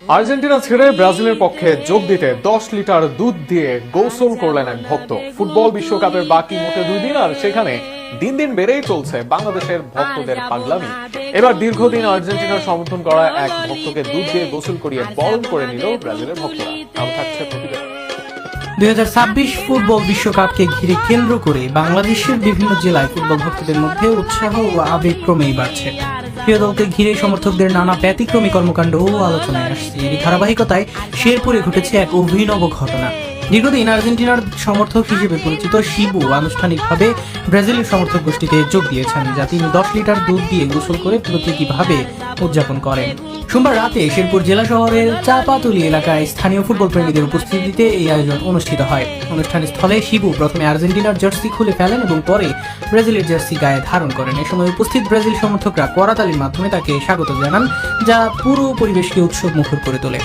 Argentina ছেড়ে ব্রাজিলের পক্ষে যোগ দিতে 10 লিটার দুধ দিয়ে গোসল করলেন এক ভক্ত। ফুটবল বিশ্বকাপের বাকি মোটে 2 দিন, আর সেখানে দিন দিন বেড়েই চলছে বাংলাদেশের ভক্তদের পাগলামি। এবার দীর্ঘদিন আর্জেন্টিনার সমর্থন করা এক ভক্তকে দুধ দিয়ে গোসল করিয়ে বরণ করে নিল ব্রাজিলের ভক্তরা। আরো থাকছে প্রতিবেদন। 2026 ফুটবল বিশ্বকাপকে ঘিরে কেন্দ্র করে বাংলাদেশের বিভিন্ন জেলায় ফুটবল ভক্তদের মধ্যে উৎসাহ ও আবেগ ক্রমেই বাড়ছে। প্রিয় দলকে ঘিরে সমর্থকদের নানা ব্যতিক্রমী কর্মকাণ্ড ও আলোচনায় আসছে। এর ধারাবাহিকতায় শেরপুরে ঘটেছে এক অভিনব ঘটনা। দীর্ঘদিন আর্জেন্টিনার সমর্থক হিসেবে পরিচিত শিবু আনুষ্ঠানিকভাবে ব্রাজিলের সমর্থক গোষ্ঠীতে যোগ দিয়েছেন, যা তিনি 10 লিটার দুধ দিয়ে গোসল করে প্রতীকীভাবে উদযাপন করেন। সোমবার রাতে শেরপুর জেলা শহরের চাপাতুলি এলাকায় স্থানীয় ফুটবল প্রেমীদের উপস্থিতিতে এই আয়োজন অনুষ্ঠিত হয়। অনুষ্ঠান স্থলে শিবু প্রথমে আর্জেন্টিনার জার্সি খুলে ফেলেন এবং পরে ব্রাজিলের জার্সি গায়ে ধারণ করেন। এ সময় উপস্থিত ব্রাজিল সমর্থকরা করতালির মাধ্যমে তাকে স্বাগত জানান, যা পুরো পরিবেশকে উৎসব মুখর করে তোলে।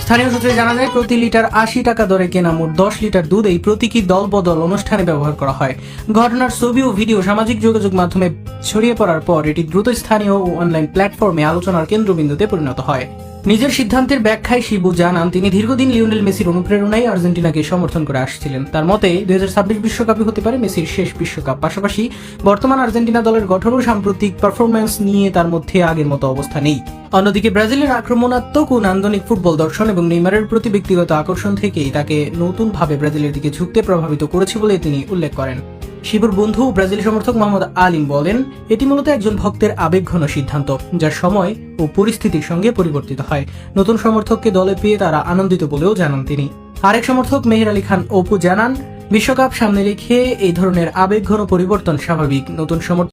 স্থানীয় সূত্রে জানা যায়, প্রতি লিটার 80 টাকা দরে কেনা মোট 10 লিটার দুধ এই প্রতীকী দল বদল অনুষ্ঠানে ব্যবহার করা হয়। ঘটনার ছবি ও ভিডিও সামাজিক যোগাযোগ মাধ্যমে ছড়িয়ে পড়ার পর এটি দ্রুত স্থানীয় ও অনলাইন প্ল্যাটফর্মে আলোচনার কেন্দ্রবিন্দুতে পরিণত হয়। নিজের সিদ্ধান্তের ব্যাখ্যায় শিবু জানান, তিনি দীর্ঘদিন লিওনেল মেসির অনুপ্রেরণায় আর্জেন্টিনাকে সমর্থন করে আসছিলেন। তার মতে 2026 বিশ্বকাপই হতে পারে মেসির শেষ বিশ্বকাপ। পাশাপাশি বর্তমান আর্জেন্টিনা দলের গঠন ও সাম্প্রতিক পারফরম্যান্স নিয়ে তার মধ্যে আগের মতো অবস্থা নেই। অন্যদিকে ব্রাজিলের আক্রমণাত্মক ও নান্দনিক ফুটবল দর্শন এবং নেইমারের প্রতি ব্যক্তিগত আকর্ষণ থেকেই তাকে নতুনভাবে ব্রাজিলের দিকে ঝুঁকতে প্রভাবিত করেছে বলে তিনি উল্লেখ করেন। শিবুর বন্ধু ব্রাজিল সমর্থক মোহাম্মদ আলিম বলেন, এটি মূলত একজন ভক্তের আবেগঘন সিদ্ধান্ত, যা সময় ও পরিস্থিতির সঙ্গে পরিবর্তিত হয়। নতুন সমর্থককে দলে পেয়ে তারা আনন্দিত বলেও জানান তিনি। আরেক সমর্থক মেহের আলী খান অপু জানান, বিশ্বকাপ সামনে রেখে এই ধরনের আবেগঘন পরিবর্তন স্বাভাবিক। নতুন সমর্থক